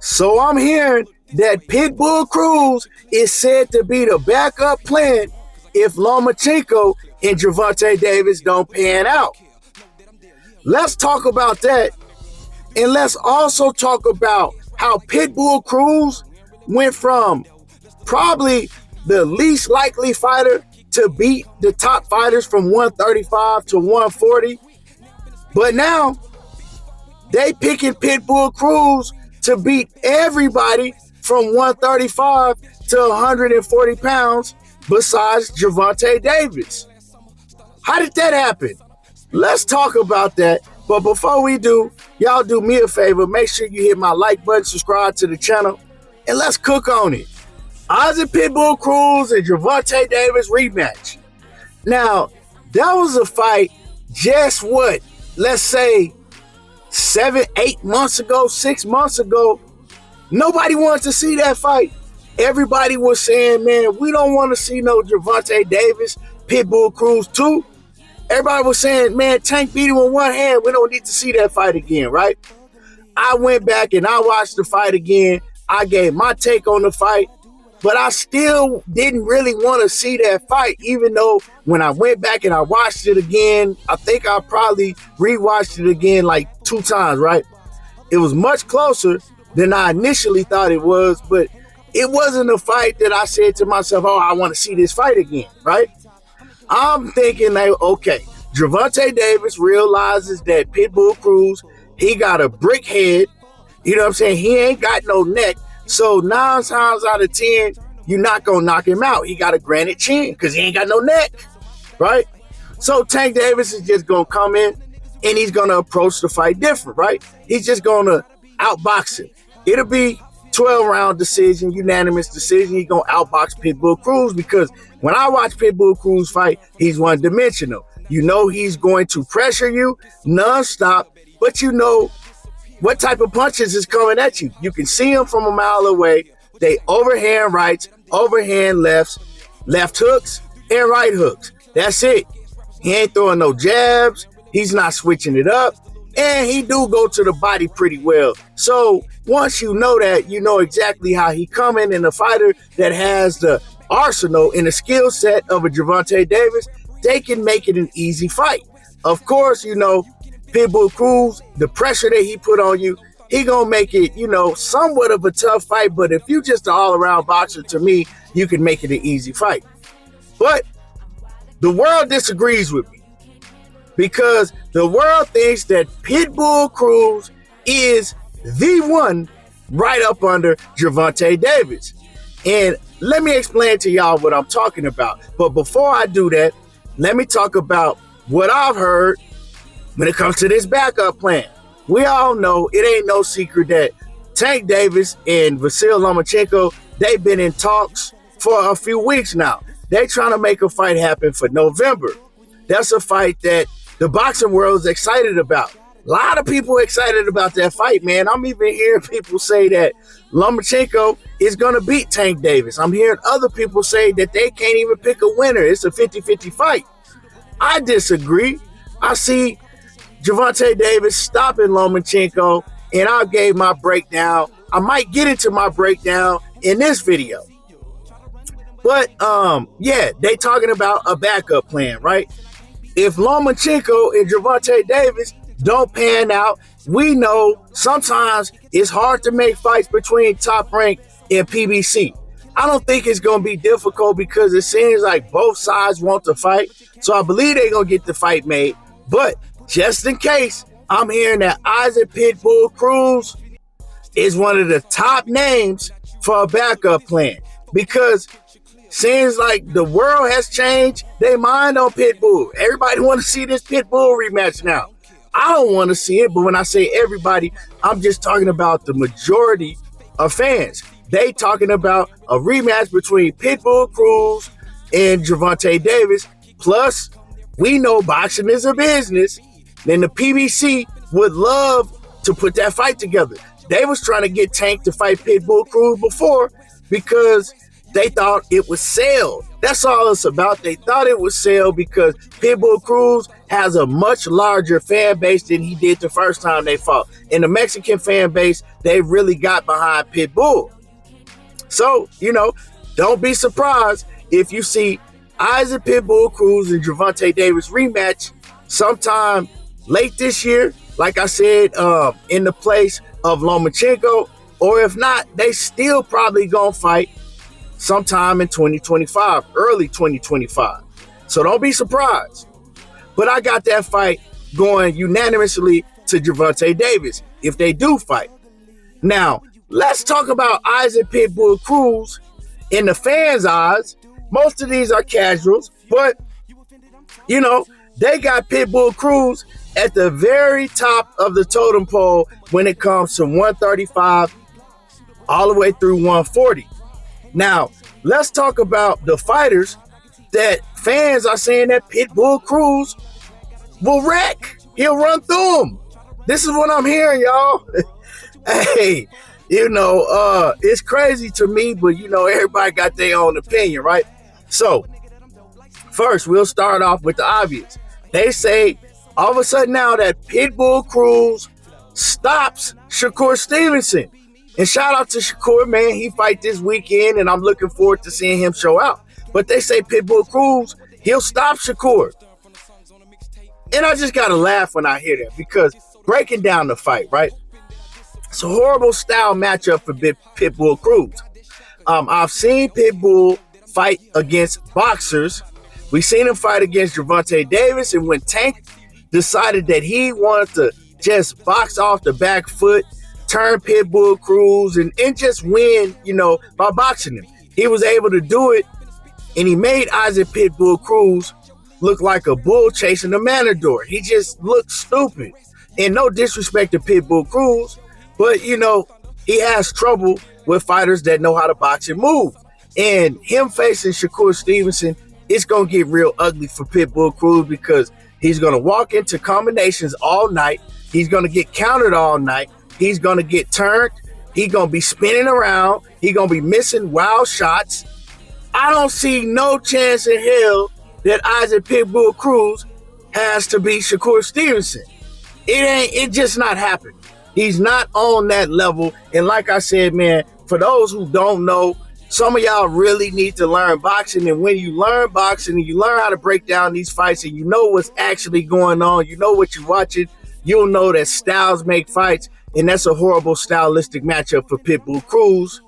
So I'm hearing that Pitbull Cruz is said to be the backup plan if Lomachenko and Gervonta Davis don't pan out. Let's talk about that. And let's also talk about how Pitbull Cruz went from probably the least likely fighter to beat the top fighters from 135 to 140. But now they picking Pitbull Cruz to beat everybody from 135 to 140 pounds besides Gervonta Davis. How did that happen? Let's talk about that. But before we do, y'all do me a favor. Make sure you hit my like button, subscribe to the channel, and let's cook on it. Isaac Pitbull Cruz and Gervonta Davis rematch. Now, that was a fight just what? Let's say 7, 8 months ago, 6 months ago. Nobody wanted to see that fight. Everybody was saying, man, we don't want to see no Gervonta Davis, Pitbull Cruz 2. Everybody was saying, man, Tank beat him with one hand. We don't need to see that fight again, right? I went back and I watched the fight again. I gave my take on the fight, but I still didn't really want to see that fight, even though when I went back and I watched it again, I think I probably rewatched it again like 2 times, right? It was much closer than I initially thought it was, but it wasn't a fight that I said to myself, oh, I want to see this fight again, right? I'm thinking, like, okay, Gervonta Davis realizes that Pitbull Cruz, he got a brick head. You know what I'm saying? He ain't got no neck. So 9 times out of 10, you're not going to knock him out. He got a granite chin because he ain't got no neck, right? So Tank Davis is just going to come in and he's going to approach the fight different, right? He's just going to outbox him. It'll be 12-round decision, unanimous decision. He's going to outbox Pitbull Cruz because when I watch Pitbull Cruz fight, he's one-dimensional. You know he's going to pressure you nonstop, but you know what type of punches is coming at you. You can see them from a mile away. They overhand rights, overhand lefts, left hooks, and right hooks. That's it. He ain't throwing no jabs. He's not switching it up. And he do go to the body pretty well. So once you know that, you know exactly how he coming. And a fighter that has the arsenal and the skill set of a Gervonta Davis, they can make it an easy fight. Of course, you know, Pitbull Cruz, the pressure that he put on you, he gonna make it, you know, somewhat of a tough fight. But if you just an all-around boxer, to me, you can make it an easy fight. But the world disagrees with me because the world thinks that Pitbull Cruz is the one right up under Gervonta Davis. And let me explain to y'all what I'm talking about. But before I do that, let me talk about what I've heard when it comes to this backup plan. We all know it ain't no secret that Tank Davis and Vasyl Lomachenko, they've been in talks for a few weeks now. They're trying to make a fight happen for November. That's a fight that the boxing world is excited about. A lot of people excited about that fight, man. I'm even hearing people say that Lomachenko is going to beat Tank Davis. I'm hearing other people say that they can't even pick a winner. It's a 50-50 fight. I disagree. I see Gervonta Davis stopping Lomachenko, and I gave my breakdown. I might get into my breakdown in this video. But, yeah, they talking about a backup plan, right? If Lomachenko and Gervonta Davis don't pan out, we know sometimes it's hard to make fights between Top Rank and PBC. I don't think it's going to be difficult because it seems like both sides want to fight. So I believe they're going to get the fight made. But just in case, I'm hearing that Isaac Pitbull Cruz is one of the top names for a backup plan because seems like the world has changed their mind on Pitbull. Everybody want to see this Pitbull rematch now. I don't want to see it, but when I say everybody, I'm just talking about the majority of fans. They talking about a rematch between Pitbull Cruz and Gervonta Davis. Plus, we know boxing is a business. Then the PBC would love to put that fight together. They was trying to get Tank to fight Pitbull Cruz before because they thought it would sell. That's all it's about. They thought it would sell because Pitbull Cruz has a much larger fan base than he did the first time they fought. And the Mexican fan base, they really got behind Pitbull. So, don't be surprised if you see Isaac Pitbull Cruz and Gervonta Davis rematch sometime late this year, like I said, in the place of Lomachenko, or if not, they still probably gonna fight sometime in 2025, early 2025. So don't be surprised. But I got that fight going unanimously to Gervonta Davis if they do fight. Now, let's talk about Isaac Pitbull Cruz in the fans' eyes. Most of these are casuals, but, they got Pitbull Cruz at the very top of the totem pole when it comes to 135 all the way through 140. Now, let's talk about the fighters that fans are saying that Pitbull Cruz will wreck. He'll run through them. This is what I'm hearing, y'all. Hey, it's crazy to me, but, everybody got their own opinion, right? So, first, we'll start off with the obvious. They say all of a sudden now that Pitbull Cruz stops Shakur Stevenson. And shout out to Shakur, man. He fight this weekend, and I'm looking forward to seeing him show out. But they say Pitbull Cruz, he'll stop Shakur. And I just got to laugh when I hear that, because breaking down the fight, right? It's a horrible style matchup for Pitbull Cruz. I've seen Pitbull fight against boxers. We've seen him fight against Gervonta Davis, and when Tank decided that he wanted to just box off the back foot, turn Pitbull Cruz, and just win, by boxing him, he was able to do it, and he made Isaac Pitbull Cruz look like a bull chasing a matador. He just looked stupid. And no disrespect to Pitbull Cruz, but, he has trouble with fighters that know how to box and move. And him facing Shakur Stevenson, it's going to get real ugly for Pitbull Cruz, because he's going to walk into combinations all night. He's going to get countered all night. He's going to get turned. He's going to be spinning around. He's going to be missing wild shots. I don't see no chance in hell that Isaac Pitbull Cruz has to beat Shakur Stevenson. It just not happening. He's not on that level. And like I said, man, for those who don't know, some of y'all really need to learn boxing. And when you learn boxing and you learn how to break down these fights and you know what's actually going on, you know what you're watching, you'll know that styles make fights. And that's a horrible stylistic matchup for Pitbull Cruz.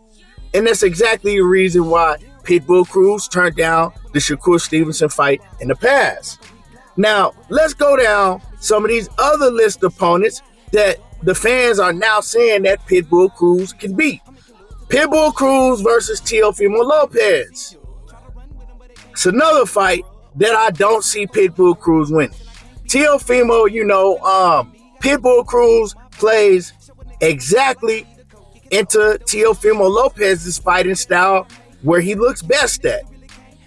And that's exactly the reason why Pitbull Cruz turned down the Shakur Stevenson fight in the past. Now, let's go down some of these other list opponents that the fans are now saying that Pitbull Cruz can beat. Pitbull Cruz versus Teofimo Lopez. It's another fight that I don't see Pitbull Cruz winning. Teofimo, Pitbull Cruz plays exactly into Teofimo Lopez's fighting style where he looks best at.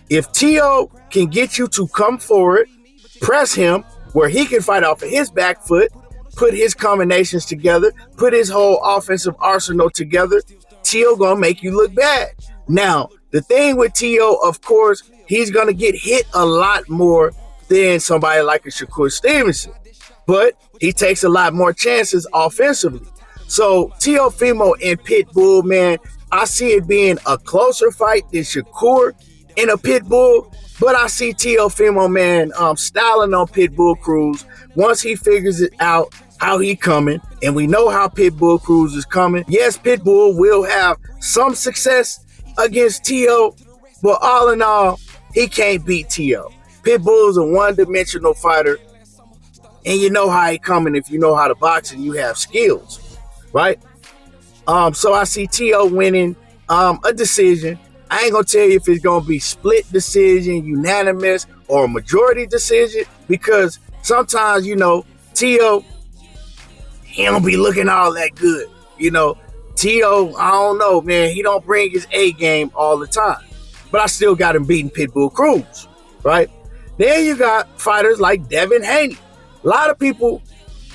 If Teo can get you to come forward, press him where he can fight off of his back foot, put his combinations together, put his whole offensive arsenal together, Teo gonna make you look bad. Now, the thing with Teo, of course, he's gonna get hit a lot more than somebody like a Shakur Stevenson, but he takes a lot more chances offensively. So Teofimo and Pitbull, man, I see it being a closer fight than Shakur and a Pitbull, but I see Teofimo, man, styling on Pitbull Cruz once he figures it out how he coming, and we know how Pitbull Cruz is coming. Yes, Pitbull will have some success against Teo, but all in all, he can't beat Teo. Pitbull is a one-dimensional fighter, and you know how he coming if you know how to box and you have skills, right? So I see Teo winning a decision. I ain't gonna tell you if it's gonna be split decision, unanimous, or majority decision, because sometimes, Teo, he don't be looking all that good. Teo, I don't know, man. He don't bring his A game all the time. But I still got him beating Pitbull Cruz, right? Then you got fighters like Devin Haney. A lot of people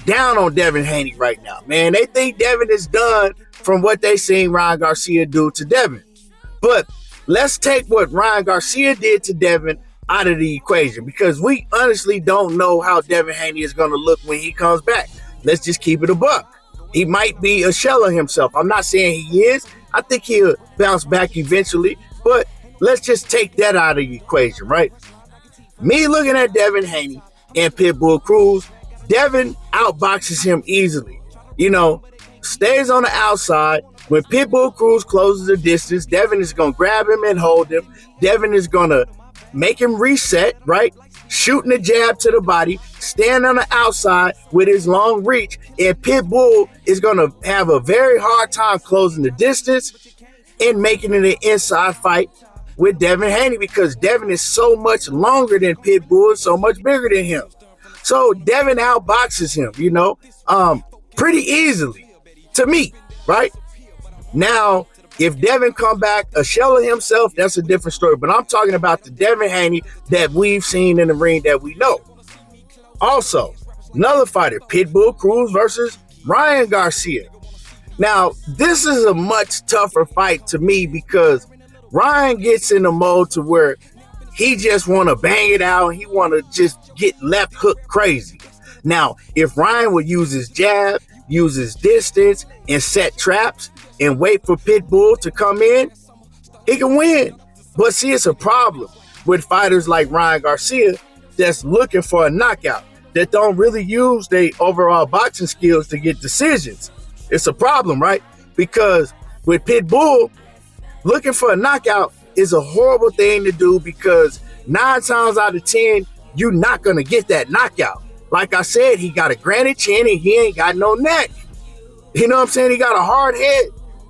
down on Devin Haney right now, man. They think Devin is done from what they seen Ryan Garcia do to Devin. But let's take what Ryan Garcia did to Devin out of the equation because we honestly don't know how Devin Haney is going to look when he comes back. Let's just keep it a buck. He might be a shell of himself. I'm not saying he is. I think he'll bounce back eventually, but let's just take that out of the equation, right? Me looking at Devin Haney and Pitbull Cruz, Devin outboxes him easily. Stays on the outside. When Pitbull Cruz closes the distance, Devin is going to grab him and hold him. Devin is going to make him reset, right? Shooting a jab to the body, stand on the outside with his long reach, and Pitbull is going to have a very hard time closing the distance and making it an inside fight with Devin Haney because Devin is so much longer than Pitbull and so much bigger than him. So Devin outboxes him, pretty easily to me, right? Now, if Devin come back a shell of himself, that's a different story. But I'm talking about the Devin Haney that we've seen in the ring that we know. Also, another fighter, Pitbull Cruz versus Ryan Garcia. Now, this is a much tougher fight to me because Ryan gets in the mode to where he just want to bang it out. He want to just get left hook crazy. Now, if Ryan would use his jab, use his distance, and set traps, and wait for Pitbull to come in, he can win. But see, it's a problem with fighters like Ryan Garcia that's looking for a knockout, that don't really use their overall boxing skills to get decisions. It's a problem, right? Because with Pitbull, looking for a knockout is a horrible thing to do because 9 times out of 10, you're not going to get that knockout. Like I said, he got a granite chin and he ain't got no neck. You know what I'm saying? He got a hard head.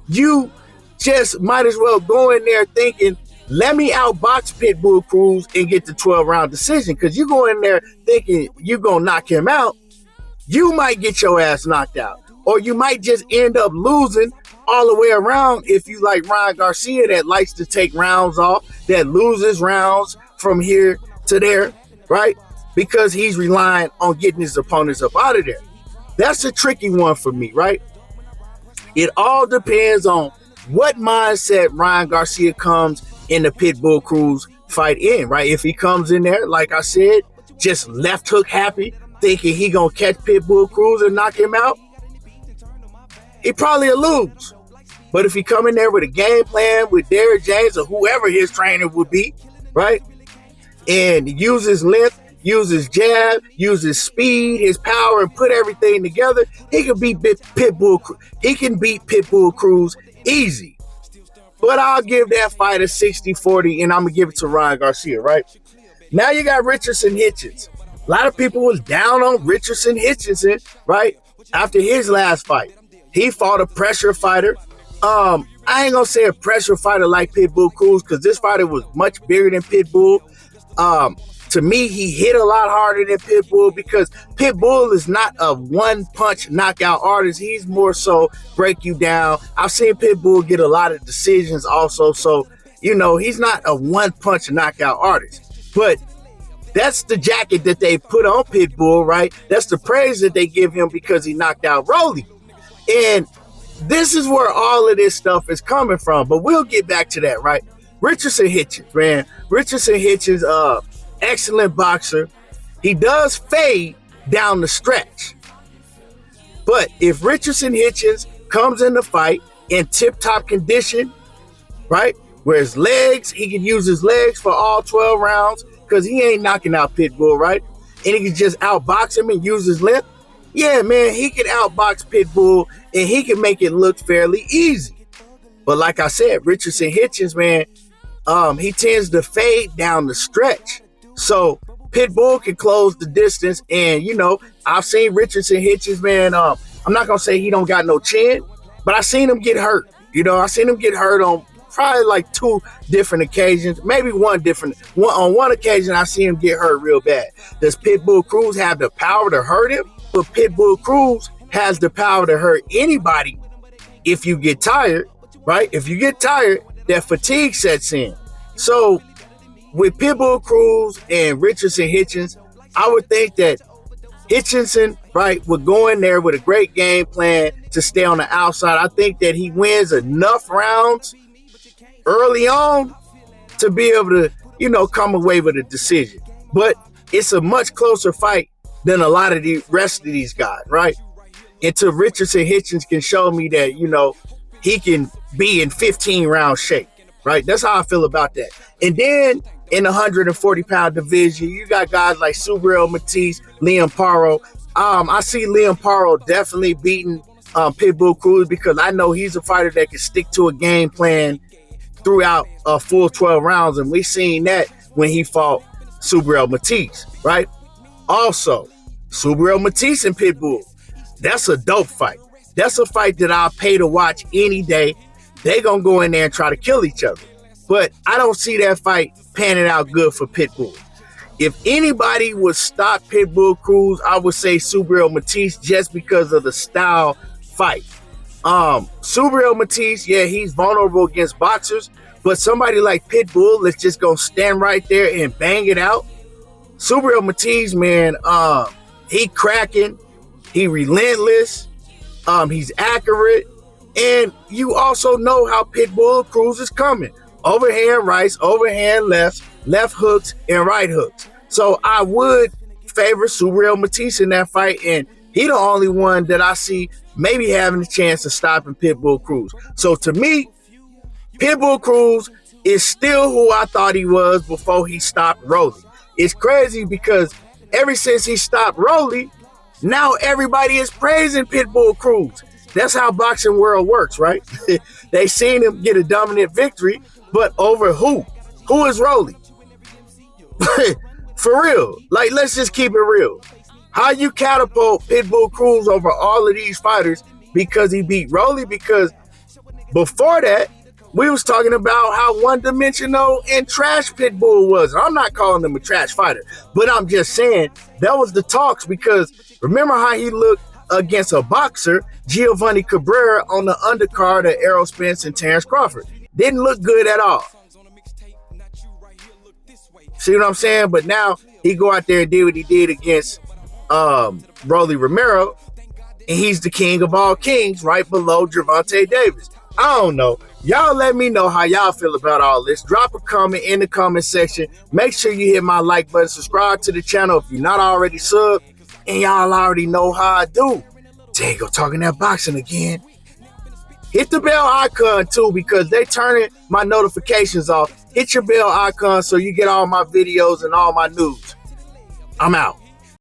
You just might as well go in there thinking, let me outbox Pitbull Cruz and get the 12-round decision. Because you go in there thinking you're going to knock him out, you might get your ass knocked out. Or you might just end up losing all the way around if you like Ryan Garcia that likes to take rounds off, that loses rounds from here to there, right? Because he's relying on getting his opponents up out of there. That's a tricky one for me, right? It all depends on what mindset Ryan Garcia comes in the Pitbull Cruz fight in, right? If he comes in there, like I said, just left hook happy, thinking he gonna catch Pitbull Cruz and knock him out, he probably will lose. But if he come in there with a game plan with Derrick James or whoever his trainer would be, right, and uses length, uses jab, uses speed, his power, and put everything together, he can beat Pitbull. He can beat Pitbull Cruz easy. But I'll give that fight a 60-40, and I'm gonna give it to Ryan Garcia. Right now, you got Richardson Hitchens. A lot of people was down on Richardson Hitchinson, right, after his last fight. He fought a pressure fighter. I ain't gonna say a pressure fighter like Pitbull Cruz because this fighter was much bigger than Pitbull. To me, he hit a lot harder than Pitbull because Pitbull is not a one-punch knockout artist. He's more so break you down. I've seen Pitbull get a lot of decisions also. So, he's not a one-punch knockout artist. But that's the jacket that they put on Pitbull, right? That's the praise that they give him because he knocked out Rolly. And this is where all of this stuff is coming from. But we'll get back to that, right? Richardson Hitchens, man. Richardson Hitchens, excellent boxer. He does fade down the stretch. But if Richardson Hitchens comes in the fight in tip-top condition, right, where his legs, he can use his legs for all 12 rounds because he ain't knocking out Pitbull, right? And he can just outbox him and use his length. Yeah, man, he can outbox Pitbull and he can make it look fairly easy. But like I said, Richardson Hitchens, man, he tends to fade down the stretch. So Pitbull can close the distance. And, I've seen Richardson Hitchens, man. I'm not going to say he don't got no chin, but I seen him get hurt. I seen him get hurt on probably like 2 different occasions, maybe on one occasion, I see him get hurt real bad. Does Pitbull Cruz have the power to hurt him? But Pitbull Cruz has the power to hurt anybody if you get tired, right? If you get tired, that fatigue sets in. So with Pitbull Cruz and Richardson Hitchens, I would think that Hitchinson, right, would go in there with a great game plan to stay on the outside. I think that he wins enough rounds early on to be able to come away with a decision. But it's a much closer fight than a lot of the rest of these guys, right? Until Richardson Hitchens can show me that, he can be in 15-round shape, right? That's how I feel about that. And then in the 140-pound division, you got guys like Subriel Matisse, Liam Paro. I see Liam Paro definitely beating Pitbull Cruz because I know he's a fighter that can stick to a game plan throughout a full 12 rounds, and we've seen that when he fought Subriel Matisse, right? Also, Subriel Matisse and Pitbull, that's a dope fight. That's a fight that I'll pay to watch any day. They gonna go in there and try to kill each other. But I don't see that fight panning out good for Pitbull. If anybody would stop Pitbull Cruz, I would say Subriel Matisse just because of the style fight. Subriel Matisse, yeah, he's vulnerable against boxers, but somebody like Pitbull that's just gonna stand right there and bang it out. Subriel Matisse, man, he cracking, he relentless, he's accurate, and you also know how Pitbull Cruz is coming. Overhand rights, overhand lefts, left hooks, and right hooks. So I would favor Subriel Matisse in that fight, and he the only one that I see maybe having a chance of stopping Pitbull Cruz. So to me, Pitbull Cruz is still who I thought he was before he stopped Rolly. It's crazy because ever since he stopped Rolly, now everybody is praising Pitbull Cruz. That's how boxing world works, right? They seen him get a dominant victory, but over who? Who is Rolly? For real. Like, let's just keep it real. How you catapult Pitbull Cruz over all of these fighters because he beat Rolly? Because before that, we was talking about how one-dimensional and trash Pitbull was. I'm not calling him a trash fighter, but I'm just saying that was the talks because remember how he looked against a boxer, Giovanni Cabrera, on the undercard of Errol Spence and Terrence Crawford. Didn't look good at all. See what I'm saying? But now he go out there and did what he did against Rolly Romero, and he's the king of all kings right below Gervonta Davis. I don't know. Y'all let me know how y'all feel about all this. Drop a comment in the comment section. Make sure you hit my like button. Subscribe to the channel if you're not already subbed. And y'all already know how I do. There you go, talking that boxing again. Hit the bell icon too because they turning my notifications off. Hit your bell icon so you get all my videos and all my news. I'm out.